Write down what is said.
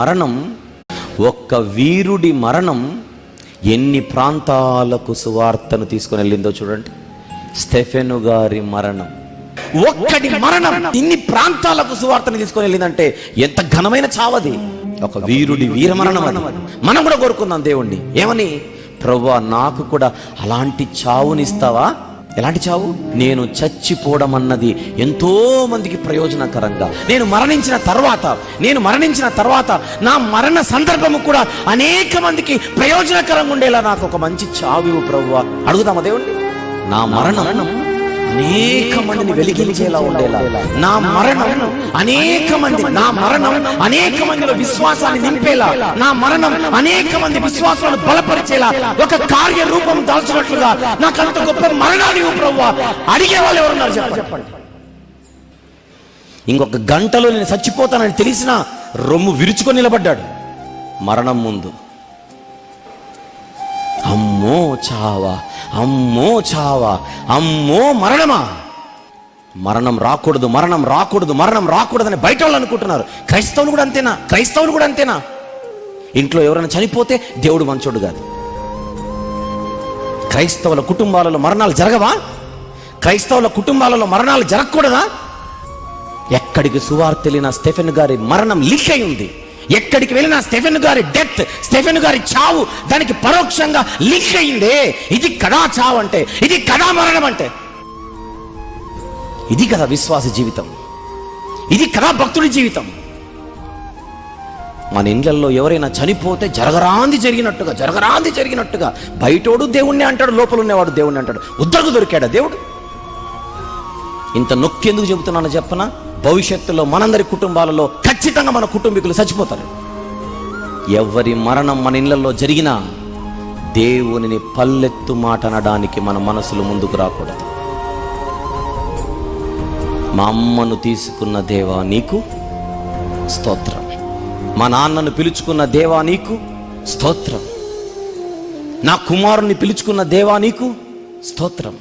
మరణం, ఒక్క వీరుడి మరణం ఎన్ని ప్రాంతాలకు సువార్తను తీసుకుని వెళ్ళిందో చూడండి. స్టెఫెను గారి మరణం, ఒక్కడి మరణం ఇన్ని ప్రాంతాలకు సువార్తను తీసుకొని వెళ్ళిందంటే ఎంత ఘనమైన చావది. ఒక వీరుడి వీర మరణం అది. మనం కూడా కోరుకుందాం దేవుణ్ణి, ఏమని? ప్రభువా, నాకు కూడా అలాంటి చావునిస్తావా? ఎలాంటి చావు? నేను చచ్చిపోవడం అన్నది ఎంతో మందికి ప్రయోజనకరంగా, నేను మరణించిన తర్వాత నా మరణ సందర్భము కూడా అనేక మందికి ప్రయోజనకరంగా ఉండేలా నాకు ఒక మంచి చావు ప్రభువా. అడుగుదామా దేవుణ్ణి? నా మరణం అనేక మందిని వెలిగించేలా ఉండేలా, నా మరణం అనేక మందిలో విశ్వాసాన్ని నింపేలా, నా మరణం అనేక మంది విశ్వాసాలను బలపరిచేలా, ఒక కార్య రూపం దాల్చినట్లుగా నాకు అంత గొప్ప మరణాన్ని ప్రభువా. అడిగే వాళ్ళు ఎవరున్నారు చెప్పండి? ఇంకొక గంటలో నేను చచ్చిపోతానని తెలిసిన రొమ్ము విరుచుకొని నిలబడ్డాడు మరణం ముందు. అమ్మో చావా, అమ్మో చావా, అమ్మో మరణమా. మరణం రాకూడదు అని బయట వాళ్ళు అనుకుంటున్నారు. క్రైస్తవులు కూడా అంతేనా? ఇంట్లో ఎవరైనా చనిపోతే దేవుడు మంచోడు కాదు. క్రైస్తవుల కుటుంబాలలో మరణాలు జరగవా? క్రైస్తవుల కుటుంబాలలో మరణాలు జరగకూడదా? ఎక్కడికి సువార్త వెళ్ళిన స్టెఫెన్ గారి మరణం లీక్ అయి ఉంది. ఎక్కడికి వెళ్ళినా స్టెఫెన్ గారి డెత్, స్టెఫెన్ గారి చావు దానికి పరోక్షంగా లింక్ అయిందే. ఇది కదా చావు అంటే, ఇది కదా మరణం అంటే, ఇది కదా విశ్వాస జీవితం, ఇది కదా భక్తుడి జీవితం. మన ఇండ్లలో ఎవరైనా చనిపోతే జరగరాంది జరిగినట్టుగా బయటోడు దేవుణ్ణి అంటాడు, లోపల ఉన్నవాడు దేవుణ్ణి అంటాడు. ఉద్దరకు దొరికాడా దేవుడు? ఇంత నొక్కి ఎందుకు చెబుతున్నానో చెప్పనా? భవిష్యత్తులో మనందరి కుటుంబాలలో ఖచ్చితంగా మన కుటుంబీకులు చచ్చిపోతారు. ఎవరి మరణం మన ఇళ్లలో జరిగినా దేవునిని పల్లెత్తు మాట అనడానికి మన మనసులు ముందుకు రాకూడదు. మా అమ్మను తీసుకున్న దేవా నీకు స్తోత్రం, మా నాన్నను పిలుచుకున్న దేవా నీకు స్తోత్రం, నా కుమారుని పిలుచుకున్న దేవా నీకు స్తోత్రం.